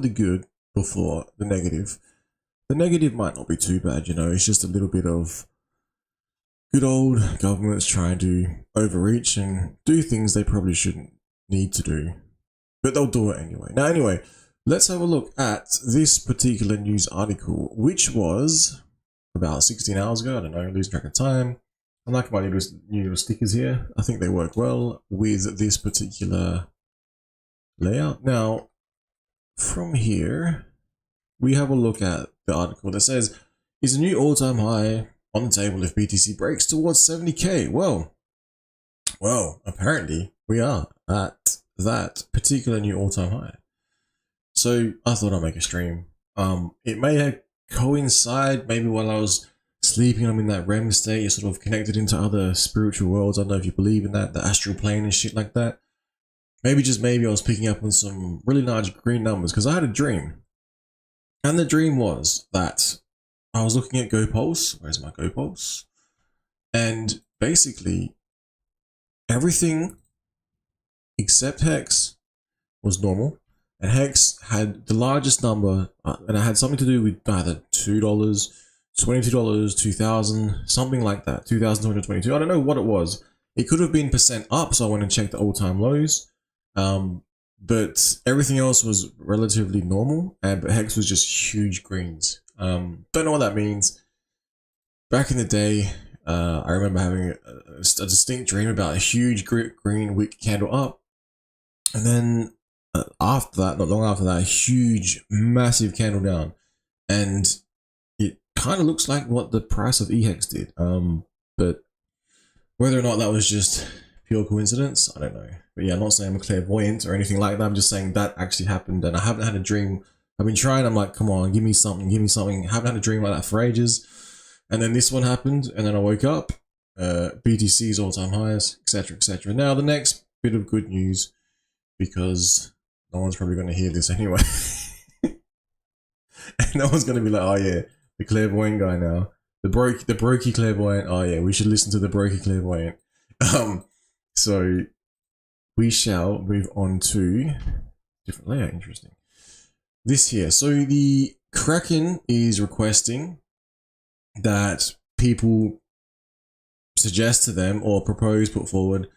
the good before the negative. The negative might not be too bad, you know, it's just a little bit of good old governments trying to overreach and do things they probably shouldn't need to do. But they'll do it anyway. Now, anyway, let's have a look at this particular news article, which was about 16 hours ago. I don't know, losing track of time. I like my new little stickers here. I think they work well with this particular layout. Now, from here, we have a look at the article that says, is a new all-time high on the table if BTC breaks towards 70k? Well, apparently we are at that particular new all-time high. So I thought I'd make a stream. It may coincide maybe while I was sleeping, I'm in that REM state, you're sort of connected into other spiritual worlds. I don't know if you believe in that, the astral plane and shit like that. Maybe just maybe I was picking up on some really large green numbers because I had a dream. And the dream was that I was looking at GoPulse. Where's my GoPulse? And basically everything except Hex was normal. And Hex had the largest number, and it had something to do with either $2, $22, 2000, something like that, 2,222. I don't know what it was. It could have been percent up, so I went and checked the all-time lows. But everything else was relatively normal, but Hex was just huge greens. Don't know what that means. Back in the day, I remember having a distinct dream about a huge green wick candle up, and then after that, not long after that, a huge, massive candle down, and it kind of looks like what the price of EHEX did. But whether or not that was just pure coincidence, I don't know. But yeah, I'm not saying I'm a clairvoyant or anything like that. I'm just saying that actually happened, and I haven't had a dream. I've been trying. I'm like, come on, give me something, give me something. I haven't had a dream like that for ages. And then this one happened, and then I woke up. BTC's all-time highs, etc., etc. Now the next bit of good news, because no one's probably going to hear this anyway. And no one's going to be like, oh yeah, the clairvoyant guy now. The brokey clairvoyant. Oh yeah, we should listen to the brokey clairvoyant. So we shall move on to different layout. Interesting. This here. So the Kraken is requesting that people suggest to them or propose, put forward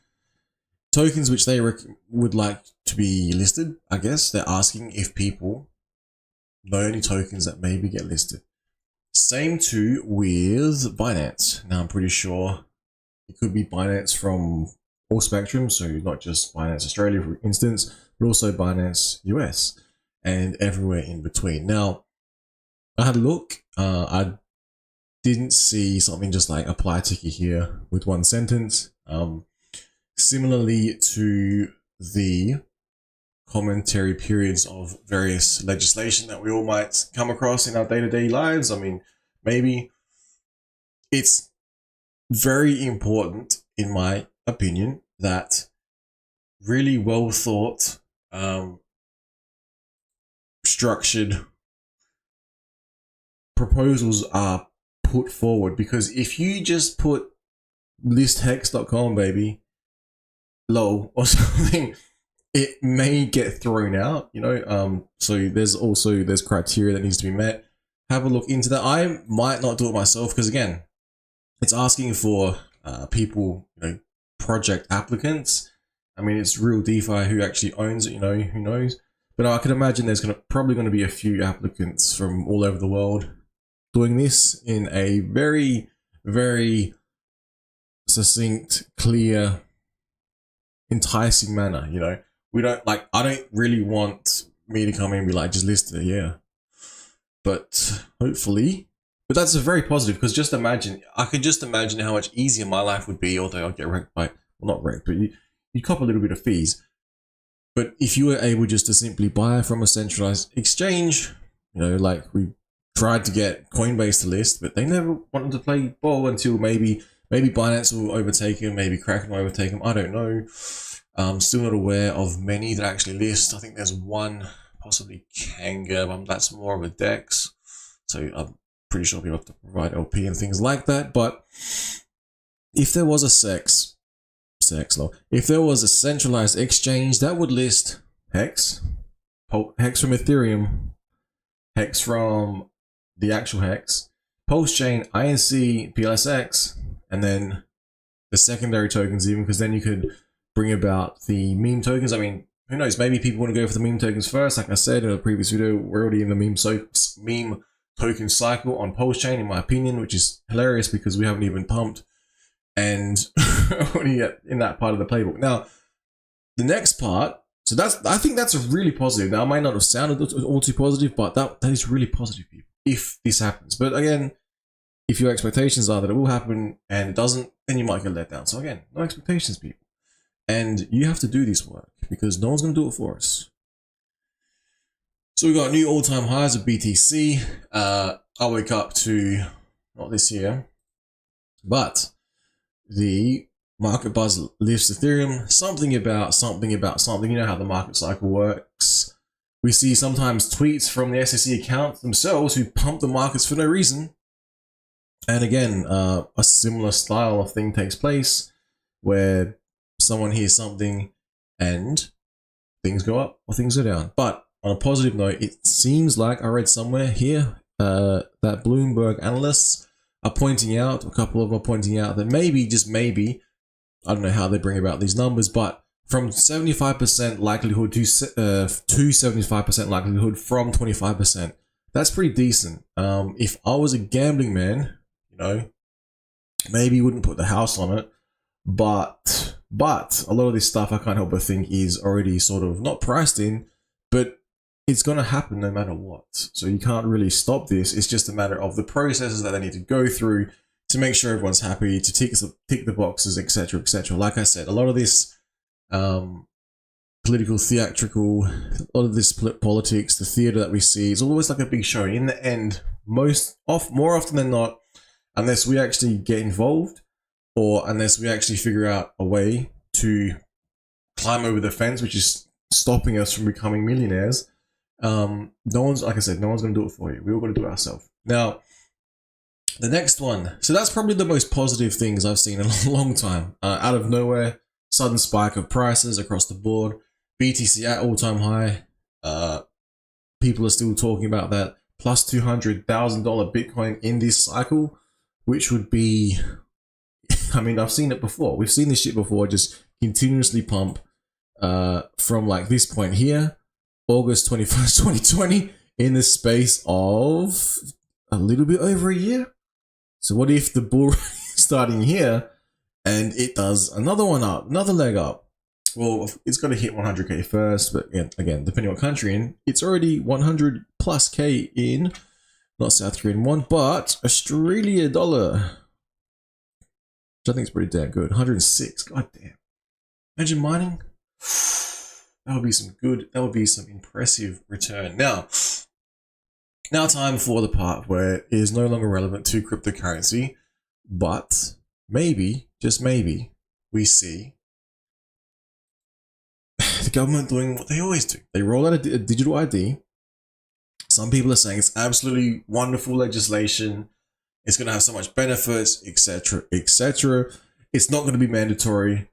tokens which they would like to be listed. I guess they're asking if people know any tokens that maybe get listed. Same too with Binance. Now I'm pretty sure it could be Binance from all spectrum, so not just Binance Australia for instance, but also Binance US and everywhere in between. Now I had a look, I didn't see something just like apply ticket here with one sentence. Similarly to the commentary periods of various legislation that we all might come across in our day-to-day lives. I mean, maybe it's very important, in my opinion, that really well thought, structured proposals are put forward, because if you just put listhex.com baby lol or something, it may get thrown out, you know. So there's criteria that needs to be met. Have a look into that. I might not do it myself because again, it's asking for people, you know, project applicants. I mean, it's real DeFi. Who actually owns it, you know, who knows? But I can imagine there's probably going to be a few applicants from all over the world doing this in a very, very succinct, clear, enticing manner. You know, we don't like, I don't really want me to come in and be like, just list it, yeah. But hopefully, but that's a very positive, because just imagine, I could just imagine how much easier my life would be, although I'll get wrecked by, well, not wrecked, but you cop a little bit of fees. But if you were able just to simply buy from a centralized exchange, you know, like we tried to get Coinbase to list, but they never wanted to play ball until maybe Binance will overtake him, maybe Kraken will overtake him. I don't know. I'm still not aware of many that actually list. I think there's one, possibly Kanga, but that's more of a DEX. So I'm pretty sure people have to provide LP and things like that. But if there was a if there was a centralized exchange that would list Hex, hex from Ethereum, hex from the actual hex, Pulse Chain, INC, PLSX, and then the secondary tokens even, because then you could bring about the meme tokens. I mean, who knows, maybe people want to go for the meme tokens first. Like I said in a previous video, we're already in the meme token cycle on Pulse Chain, in my opinion, which is hilarious because we haven't even pumped and only in that part of the playbook. Now, the next part, so I think that's a really positive. Now, it might not have sounded all too positive, but that is really positive, people, if this happens. But again, if your expectations are that it will happen and it doesn't, then you might get let down. So again, no expectations, people. And you have to do this work because no one's going to do it for us. So we got new all-time highs of BTC. I wake up to, not this year, but the market buzz lifts Ethereum. Something about something. You know how the market cycle works. We see sometimes tweets from the SEC accounts themselves who pump the markets for no reason. And again, a similar style of thing takes place where someone hears something and things go up or things go down. But on a positive note, it seems like I read somewhere here that Bloomberg analysts are pointing out, a couple of them are pointing out that maybe, just maybe, I don't know how they bring about these numbers, but from 75% likelihood to 75% likelihood from 25%. That's pretty decent. If I was a gambling man, you know, maybe wouldn't put the house on it, but a lot of this stuff I can't help but think is already sort of not priced in, but it's going to happen no matter what. So you can't really stop this. It's just a matter of the processes that they need to go through to make sure everyone's happy, to tick the boxes, etc., etc. Like I said, a lot of this political theatrical, a lot of this politics, the theater that we see, is always like a big show. In the end, more often than not, unless we actually get involved or unless we actually figure out a way to climb over the fence, which is stopping us from becoming millionaires, no one's, like I said, no one's going to do it for you. We're all going to do it ourselves. Now, the next one. So that's probably the most positive things I've seen in a long time. Out of nowhere, sudden spike of prices across the board. BTC at all-time high. People are still talking about that. Plus $200,000 Bitcoin in this cycle, which would be, I mean, I've seen it before. We've seen this shit before, just continuously pump from like this point here, August 21st, 2020, in the space of a little bit over a year. So what if the bull is starting here and it does another one up, another leg up? Well, it's got to hit 100K first, but again, depending on what country in, it's already 100 plus K in, not South Korean won, but Australia dollar, which I think is pretty damn good. 106, god damn. Imagine mining. That would be some good, that would be some impressive return. Now time for the part where it is no longer relevant to cryptocurrency, but maybe, just maybe, we see the government doing what they always do. They roll out a digital ID. Some people are saying it's absolutely wonderful legislation. It's going to have so much benefits, etc., etc. It's not going to be mandatory.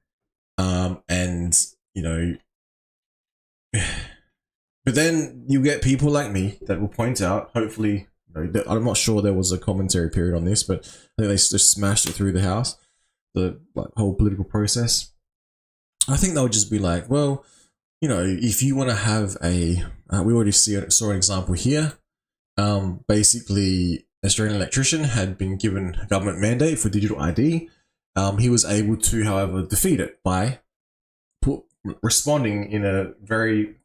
And, you know, but then you get people like me that will point out, hopefully, you know, I'm not sure there was a commentary period on this, but I think they just smashed it through the house, the whole political process. I think they'll just be like, well, you know, if you want to have a, we already saw an example here. Basically, an Australian electrician had been given a government mandate for digital ID. He was able to, however, defeat it by responding in a very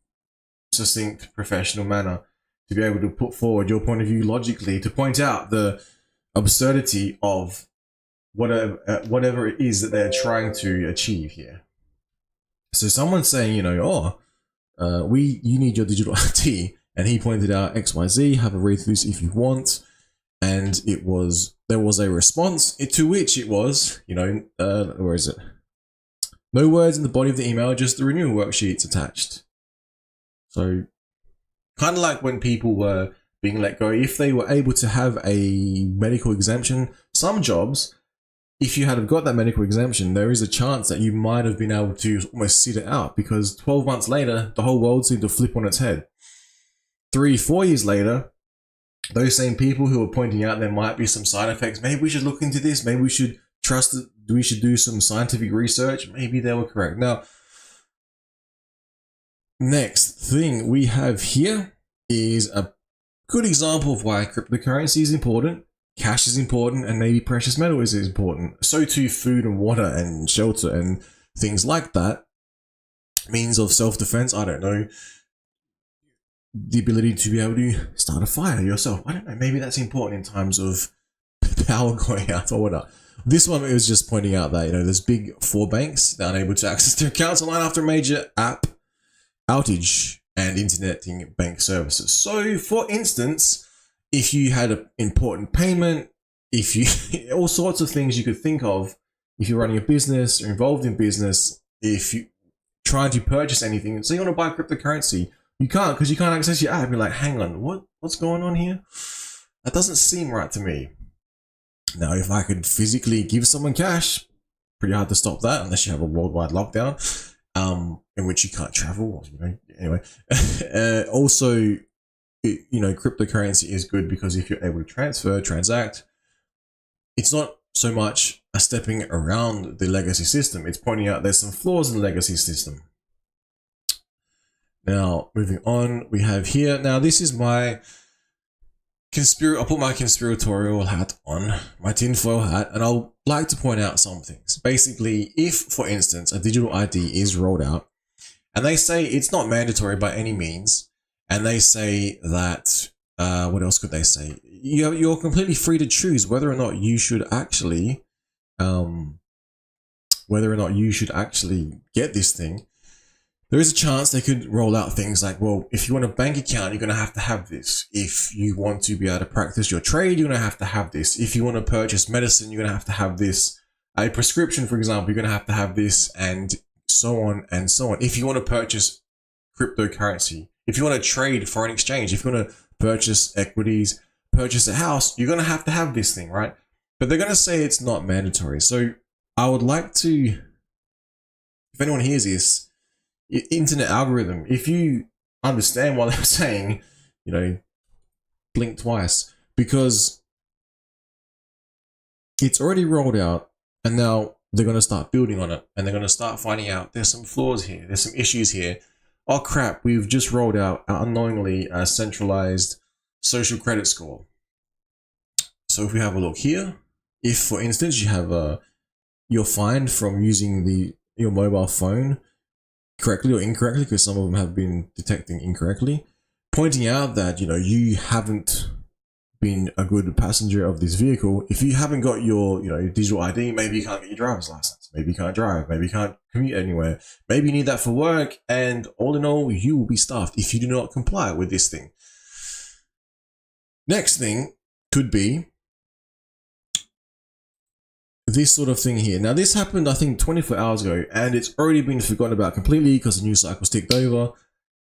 succinct, professional manner to be able to put forward your point of view logically, to point out the absurdity of whatever it is that they're trying to achieve here. So someone's saying, you know, you need your digital ID, and he pointed out XYZ, have a read through this if you want, and there was a response to which it was, you know, where is it? No words in the body of the email, just the renewal worksheets attached. So, kind of like when people were being let go, if they were able to have a medical exemption, some jobs, if you had got that medical exemption, there is a chance that you might have been able to almost sit it out, because 12 months later, the whole world seemed to flip on its head. 3-4 years later, those same people who are pointing out there might be some side effects, maybe we should look into this, maybe we should trust it, we should do some scientific research, maybe they were correct. Now, next thing we have here is a good example of why cryptocurrency is important, cash is important, and maybe precious metal is important. So too food and water and shelter and things like that. Means of self-defense, I don't know. The ability to be able to start a fire yourself. I don't know, maybe that's important in times of power going out or whatnot. This one is just pointing out that, there's big 4 banks that are unable to access their accounts online after a major app outage and interneting bank services. So for instance, if you had an important payment, if you, all sorts of things you could think of, if you're running a business or involved in business, if you trying to purchase anything, so you want to buy cryptocurrency, you can't because you can't access your app. You're like, hang on, what's going on here? That doesn't seem right to me. Now, if I could physically give someone cash, pretty hard to stop that unless you have a worldwide lockdown, in which you can't travel. Anyway, also, cryptocurrency is good because if you're able to transfer, transact, it's not so much a stepping around the legacy system. It's pointing out there's some flaws in the legacy system. Now, moving on, we have here. Now, this is my I'll put my conspiratorial hat on, my tinfoil hat, and I'll like to point out some things. Basically, if, for instance, a digital ID is rolled out, and they say it's not mandatory by any means, and they say that, what else could they say? You're completely free to choose whether or not you should actually, get this thing. There is a chance they could roll out things like, well, if you want a bank account, you're going to have this. If you want to be able to practice your trade, you're going to have this. If you want to purchase medicine, you're going to have this. A prescription, for example, you're going to have this, and so on and so on. If you want to purchase cryptocurrency, if you want to trade foreign exchange, if you want to purchase equities, purchase a house, you're going to have this thing, right? But they're going to say it's not mandatory. So I would like to, if anyone hears this, internet algorithm, if you understand what they're saying, blink twice, because it's already rolled out and now they're going to start building on it, and they're going to start finding out there's some flaws here, there's some issues here. Oh crap, we've just rolled out unknowingly a centralized social credit score. So if we have a look here, if for instance you have you're fined from using your mobile phone correctly or incorrectly, because some of them have been detecting incorrectly, pointing out that you haven't been a good passenger of this vehicle. If you haven't got your digital ID, maybe you can't get your driver's license, maybe you can't drive, maybe you can't commute anywhere, maybe you need that for work, and all in all, you will be stuffed if you do not comply with this thing. Next thing could be this sort of thing here. Now, this happened, I think, 24 hours ago, and it's already been forgotten about completely because the news cycle's ticked over,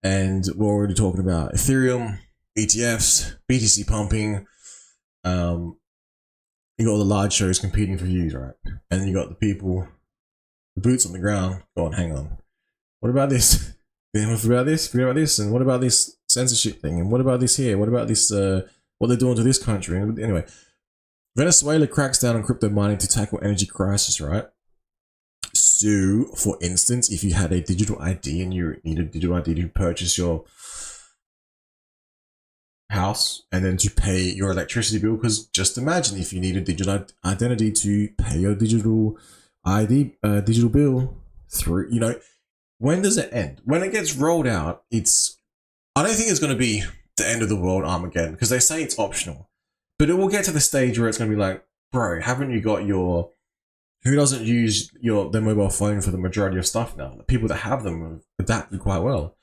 and we're already talking about Ethereum, ETFs, BTC pumping. You got all the large shows competing for views, right? And then you got the people, the boots on the ground, going, hang on, what about this? Forget about this? Forget about this? And what about this censorship thing? And what about this here? What about this, what they're doing to this country? And anyway, Venezuela cracks down on crypto mining to tackle energy crisis, right? So, for instance, if you had a digital ID and you need a digital ID to purchase your house and then to pay your electricity bill, because just imagine if you need a digital identity to pay your digital ID, digital bill through, when does it end? When it gets rolled out, I don't think it's going to be the end of the world Armageddon, because they say it's optional. But it will get to the stage where it's going to be like, bro, haven't you got who doesn't use their mobile phone for the majority of stuff now? The people that have them have adapted quite well.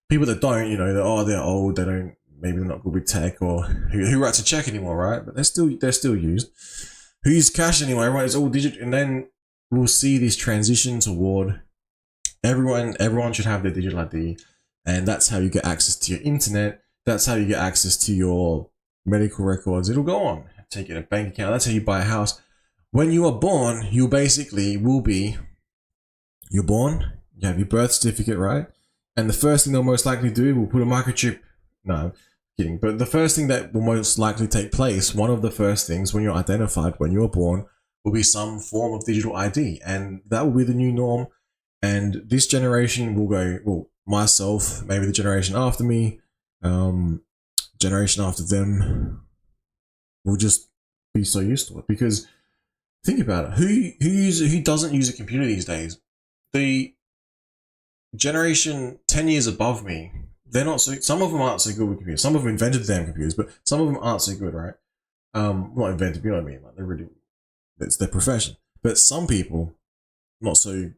People that don't, they're old, maybe they're not good with tech, or who writes a check anymore, right? But they're still used. Who use cash anyway, right? It's all digital, and then we'll see this transition toward everyone should have their digital ID, and that's how you get access to your internet. That's how you get access to your medical records. It'll go on. Take it a bank account. That's how you buy a house. When you are born, you basically you're born, you have your birth certificate, right? And the first thing they'll most likely do, will put a microchip No, I'm kidding. But the first thing that will most likely take place, one of the first things when you're identified, when you're born, will be some form of digital ID. And that will be the new norm. And this generation will go, well, myself, maybe the generation after me, generation after them, will just be so used to it. Because think about it, who doesn't use a computer these days? The generation 10 years above me, they're not so, some of them aren't so good with computers. Some of them invented the damn computers, but some of them aren't so good, right? Not invented, you know what I mean? Like, they're really, it's their profession. But some people, not so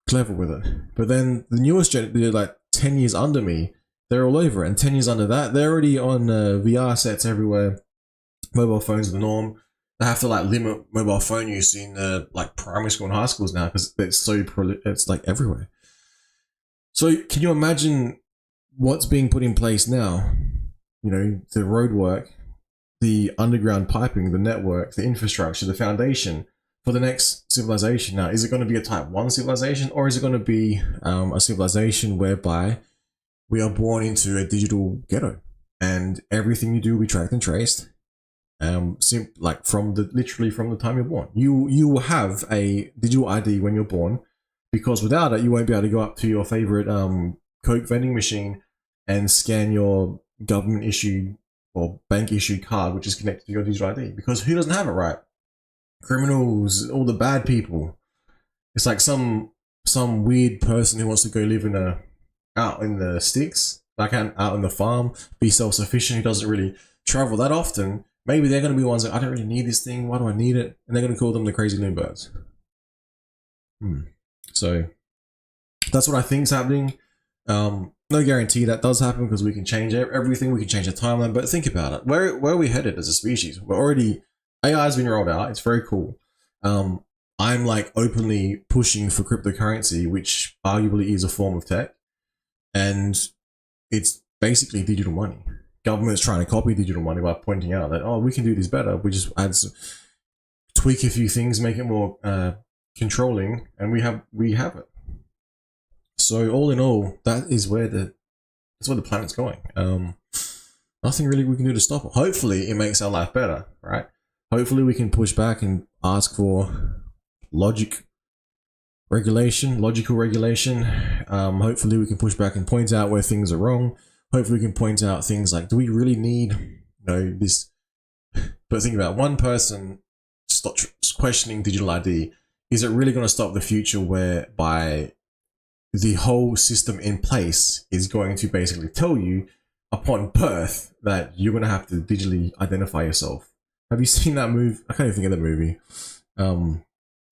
clever with it. But then the newest gen, they're like 10 years under me, they're all over it. And 10 years under that, they're already on VR sets everywhere. Mobile phones are the norm. They have to like limit mobile phone use in like primary school and high schools now because it's like everywhere. So can you imagine what's being put in place now? You know, the roadwork, the underground piping, the network, the infrastructure, the foundation for the next civilization. Now, is it going to be a type 1 civilization, or is it going to be a civilization whereby we are born into a digital ghetto and everything you do will be tracked and traced? Like literally from the time you're born. You will have a digital ID when you're born, because without it, you won't be able to go up to your favorite Coke vending machine and scan your government issued or bank issued card, which is connected to your digital ID. Because who doesn't have it, right? Criminals, all the bad people. It's like some weird person who wants to go live out in the sticks, like out in the farm, be self-sufficient, who doesn't really travel that often. Maybe they're going to be ones that, I don't really need this thing, why do I need it? And they're going to call them the crazy loonbirds. So that's what I think is happening. No guarantee that does happen, because we can change everything, we can change the timeline, but think about it. Where are we headed as a species? We're already, AI has been rolled out, it's very cool. I'm like openly pushing for cryptocurrency, which arguably is a form of tech, and it's basically digital money. Government's trying to copy digital money by pointing out that, oh, we can do this better. We just tweak a few things, make it more controlling, and we have it. So all in all, that's where the planet's going. Nothing really we can do to stop it. Hopefully, it makes our life better, right? Hopefully, we can push back and ask for logical regulation. Hopefully, we can push back and point out where things are wrong. Hopefully we can point out things like, do we really need, this? But think about one person questioning digital ID. Is it really going to stop the future whereby the whole system in place is going to basically tell you upon birth that you're going to have to digitally identify yourself? Have you seen that movie? I can't even think of the movie.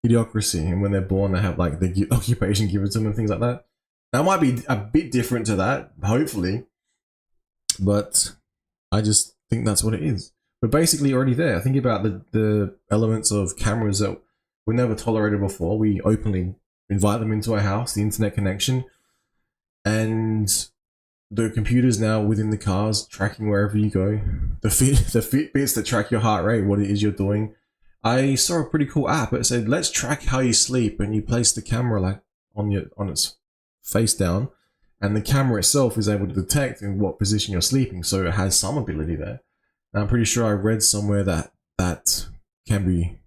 Idiocracy. And when they're born, they have like the occupation given to them and things like that. That might be a bit different to that, hopefully. But I just think that's what it is. We're basically already there. Think about the elements of cameras that were never tolerated before. We openly invite them into our house, the internet connection, and the computers now within the cars tracking wherever you go. The Fitbits that track your heart rate, what it is you're doing. I saw a pretty cool app. It said, let's track how you sleep, and you place the camera like on its face down. And the camera itself is able to detect in what position you're sleeping, so it has some ability there. And I'm pretty sure I read somewhere that can be,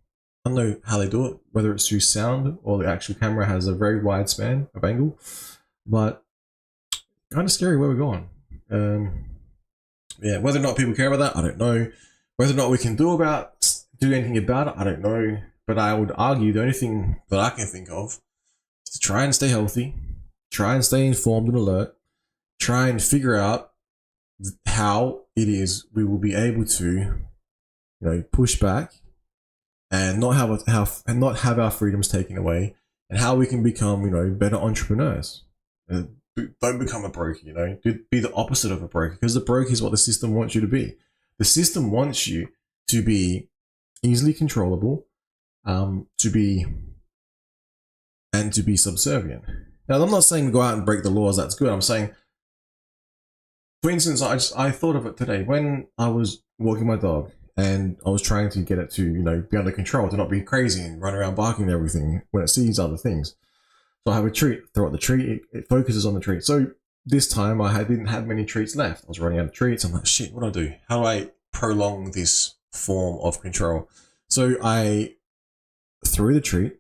I don't know how they do it, whether it's through sound or the actual camera has a very wide span of angle, but kind of scary where we're going. Yeah, whether or not people care about that, I don't know. Whether or not we can do anything about it, I don't know. But I would argue the only thing that I can think of is to try and stay healthy. Try and stay informed and alert. Try and figure out how it is we will be able to, push back and not have our freedoms taken away, and how we can become, better entrepreneurs. Don't become a broker, be the opposite of a broker, because the broker is what the system wants you to be. The system wants you to be easily controllable, to be subservient. Now, I'm not saying go out and break the laws, that's good. I'm saying, for instance, I thought of it today when I was walking my dog and I was trying to get it to, be under control, to not be crazy and run around barking and everything when it sees other things. So I have a treat, throw out the treat, it focuses on the treat. So this time I didn't have many treats left. I was running out of treats. I'm like, shit, what do I do? How do I prolong this form of control? So I threw the treat,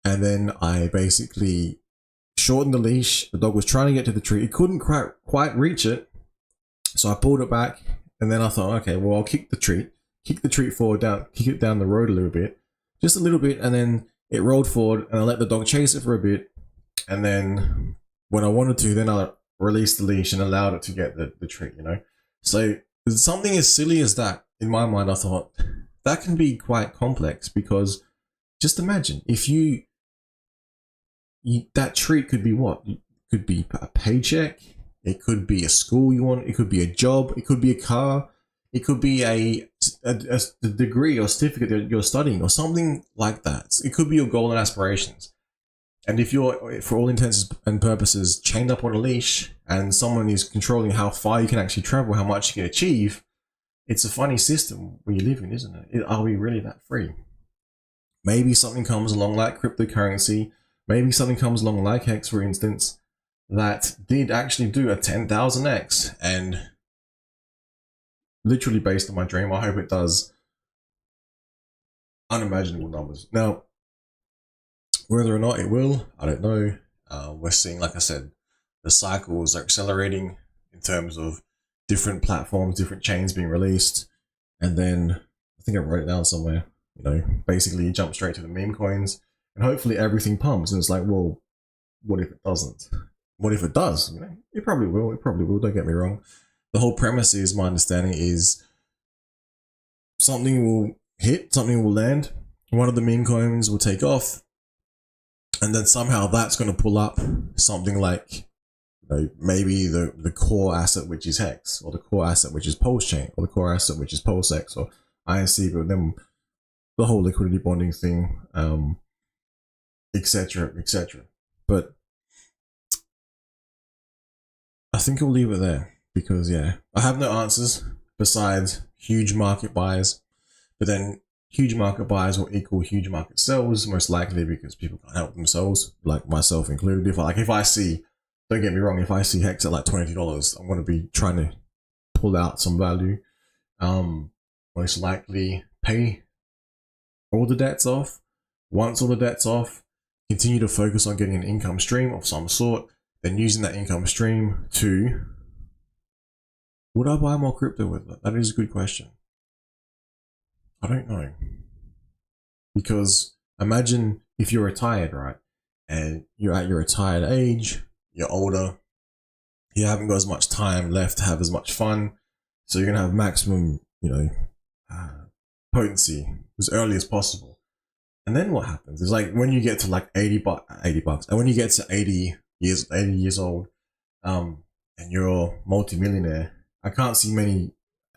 and then I basically shortened the leash. The dog was trying to get to the treat. It couldn't quite reach it. So I pulled it back, and then I thought, okay, well, I'll kick the treat forward, kick it down the road a little bit, just a little bit, and then it rolled forward, and I let the dog chase it for a bit, and then when I wanted to, then I released the leash and allowed it to get the treat, you know? So something as silly as that, in my mind, I thought, that can be quite complex, because just imagine, if you that treat could be what? It could be a paycheck, it could be a school you want, it could be a job, it could be a car, it could be a degree or certificate that you're studying, or something like that. It could be your goal and aspirations. And if you're, for all intents and purposes, chained up on a leash, and someone is controlling how far you can actually travel, how much you can achieve, it's a funny system we live in, isn't it? Are we really that free? Maybe something comes along like cryptocurrency, maybe something comes along like Hex, for instance, that did actually do a 10,000x, and literally based on my dream, I hope it does unimaginable numbers. Now, whether or not it will, I don't know. We're seeing, like I said, the cycles are accelerating in terms of different platforms, different chains being released. And then, I think I wrote it down somewhere, you know, basically you jump straight to the meme coins, and hopefully everything pumps. And it's like, well, what if it doesn't? What if it does? You know, it probably will, don't get me wrong. The whole premise is, my understanding is, something will hit, something will land, one of the meme coins will take off, and then somehow that's going to pull up something like, you know, maybe the core asset, which is Hex, or the core asset, which is Pulse Chain, or the core asset, which is PulseX, or INC, but then the whole liquidity bonding thing, etc., etc. But I think I'll leave it there, because yeah, I have no answers besides huge market buys, but then huge market buys will equal huge market sells, most likely, because people can't help themselves, like myself included. If I see, don't get me wrong, if I see Hex at like $20, I'm going to be trying to pull out some value. Most likely pay all the debts off. Once all the debts off, continue to focus on getting an income stream of some sort, then using that income stream to, would I buy more crypto with it? That is a good question. I don't know. Because imagine if you're retired, right? And you're at your retired age, you're older, you haven't got as much time left to have as much fun. So you're going to have maximum, you know, potency as early as possible. And then what happens is, like, when you get to like 80 bucks, and when you get to 80 years old, and you're multi-millionaire, I can't see many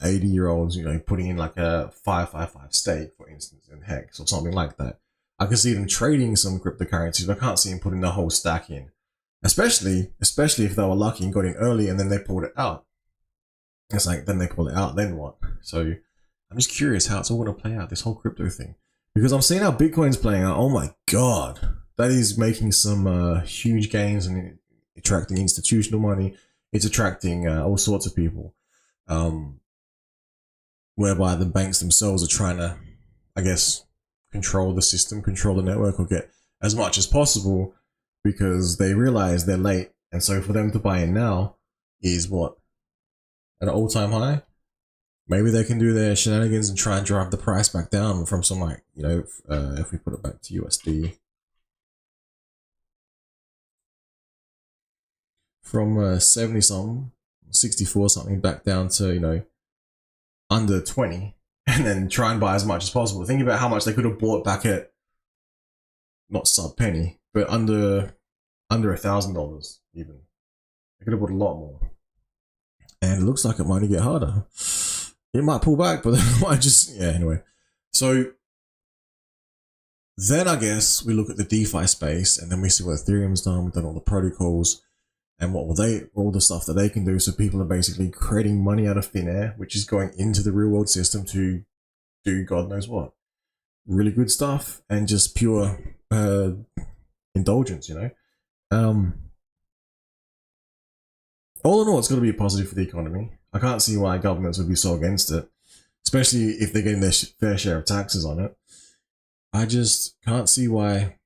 80-year-olds, you know, putting in like a 555 stake, for instance, in Hex or something like that. I can see them trading some cryptocurrencies, but I can't see them putting the whole stack in. Especially if they were lucky and got in early and then they pulled it out. It's like, then they pull it out, then what? So I'm just curious how it's all going to play out, this whole crypto thing. Because I'm seeing how Bitcoin's playing out. Oh my God. That is making some huge gains and attracting institutional money. It's attracting all sorts of people. Whereby the banks themselves are trying to, I guess, control the system, control the network, or get as much as possible, because they realize they're late. And so for them to buy in now is what? At an all-time high? Maybe they can do their shenanigans and try and drive the price back down from some, like, you know, if we put it back to USD. From 70 something, 64 something, back down to, you know, under 20, and then try and buy as much as possible. Think about how much they could have bought back at, not sub penny, but under $1,000 even. They could have bought a lot more. And it looks like it might get harder. It might pull back, but then it might just, yeah, anyway. So then I guess we look at the DeFi space, and then we see what Ethereum's done. We've done all the protocols and all the stuff that they can do. So people are basically creating money out of thin air, which is going into the real world system to do God knows what. Really good stuff, and just pure indulgence, you know. all in all, it's going to be positive for the economy. I can't see why governments would be so against it, especially if they're getting their fair share of taxes on it. I just can't see why.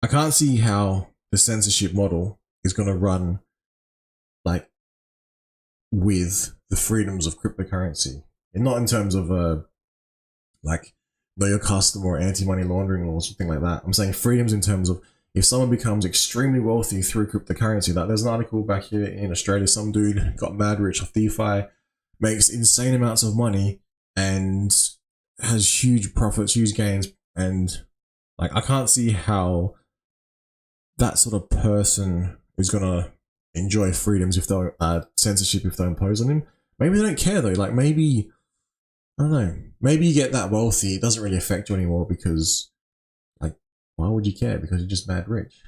I can't see how the censorship model is going to run like with the freedoms of cryptocurrency, and not in terms of like know your customer or anti-money laundering laws or something like that. I'm saying freedoms in terms of if someone becomes extremely wealthy through cryptocurrency. Like there's an article back here in Australia, some dude got mad rich off DeFi, makes insane amounts of money and has huge profits, huge gains, and like I can't see how that sort of person is gonna enjoy freedoms if they censorship if they impose on him. Maybe they don't care though. Like maybe I don't know. Maybe you get that wealthy, it doesn't really affect you anymore because, like, why would you care? Because you're just mad rich.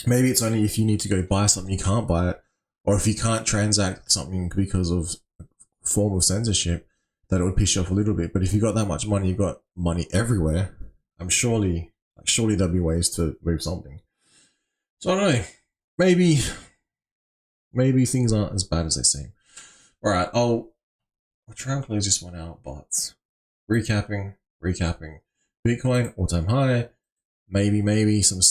Maybe it's only if you need to go buy something you can't buy it, or if you can't transact something because of a form of censorship, that it would piss you off a little bit. But if you got that much money, you got money everywhere. I'm surely there'll be ways to move something. So I don't know. Maybe things aren't as bad as they seem. All right, I'll try and close this one out, but recapping. Bitcoin, all-time high. Maybe some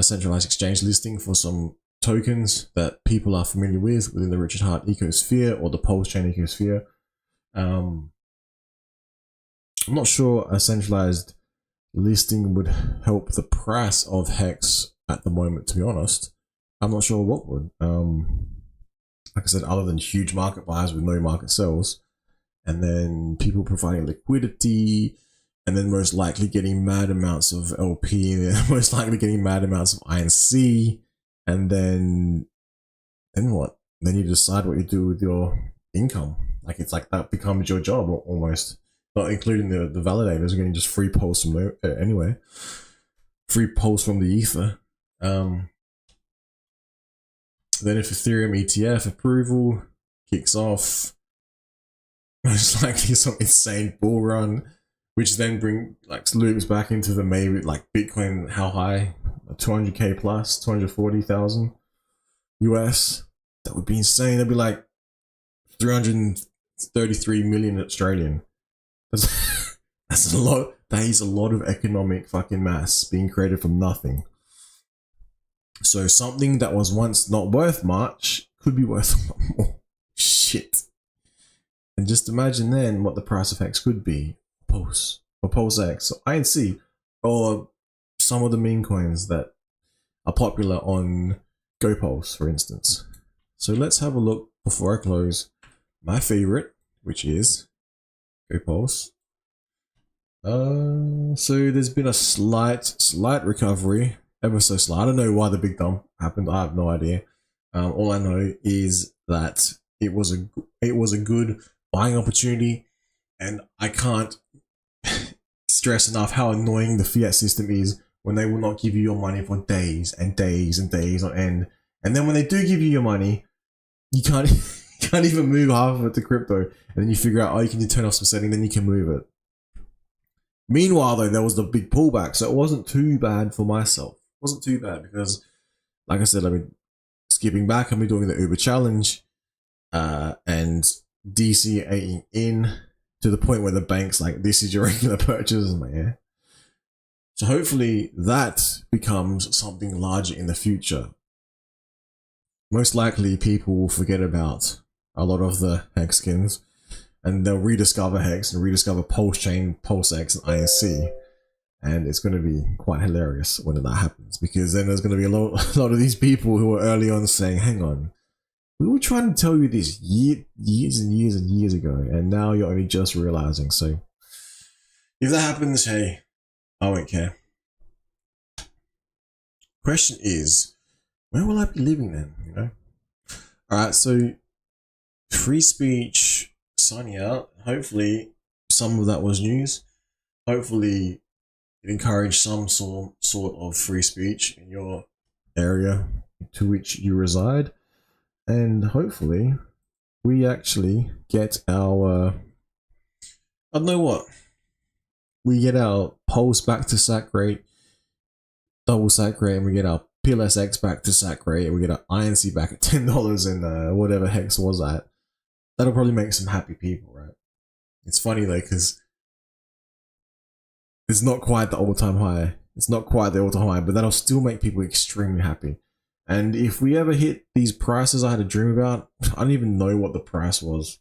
centralized exchange listing for some tokens that people are familiar with within the Richard Heart ecosphere or the Pulse chain ecosphere. I'm not sure a centralized listing would help the price of Hex at the moment, to be honest. I'm not sure what would. Like I said, other than huge market buys with no market sells, and then people providing liquidity, and then most likely getting mad amounts of LP, and then most likely getting mad amounts of INC, and then what? Then you decide what you do with your income. Like it's like that becomes your job almost. Not including the validators are getting just free pulse from there anyway. Free pulse from the ether. Then if Ethereum ETF approval kicks off, most likely some insane bull run, which then loops back into the maybe like Bitcoin, how high? 200k plus, 240,000 US. That would be insane. That'd be like 333 million Australian. That's a lot. That is a lot of economic fucking mass being created from nothing. So something that was once not worth much could be worth a lot more. Shit. And just imagine then what the price of X could be. Pulse. Or Pulse X. Or INC. Or some of the meme coins that are popular on GoPulse, for instance. So let's have a look before I close. My favorite, which is GoPulse. So there's been a slight recovery. Ever so slight. I don't know why the big dump happened. I have no idea. All I know is that it was a good buying opportunity, and I can't stress enough how annoying the fiat system is when they will not give you your money for days and days and days on end. And then when they do give you your money, you can't even move half of it to crypto, and then you figure out, oh, you can turn off some setting, then you can move it. Meanwhile, though, there was the big pullback, so it wasn't too bad for myself. Wasn't too bad because, like I said, I've been skipping back. I've been doing the Uber challenge and DCAing in to the point where the bank's like, this is your regular purchase. I'm like, yeah. So hopefully that becomes something larger in the future. Most likely people will forget about a lot of the Hex skins and they'll rediscover Hex and rediscover Pulse Chain, Pulse X, and INC. And it's going to be quite hilarious when that happens, because then there's going to be a lot of these people who were early on saying, hang on, we were trying to tell you this years and years ago, and now you're only just realizing. So if that happens, hey, I won't care. Question is, where will I be living then? You know? Alright, so free speech signing out. Hopefully some of that was news. Hopefully it encouraged some sort of free speech in your area to which you reside, and hopefully we actually get our I don't know what, we get our pulse back to sack rate, double sack rate, and we get our PLSX back to SAC rate, and we get an INC back at $10 and whatever hex was that, that'll probably make some happy people, right? It's funny though, because it's not quite the all-time high. It's not quite the all-time high, but that'll still make people extremely happy. And if we ever hit these prices I had a dream about, I don't even know what the price was.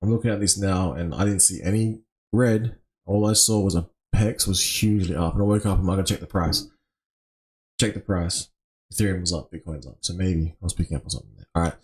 I'm looking at this now and I didn't see any red. All I saw was a hex was hugely up, and I woke up and I'm gonna check the price. Check the price. Ethereum was up, Bitcoin's up. So maybe I was picking up on something there. All right.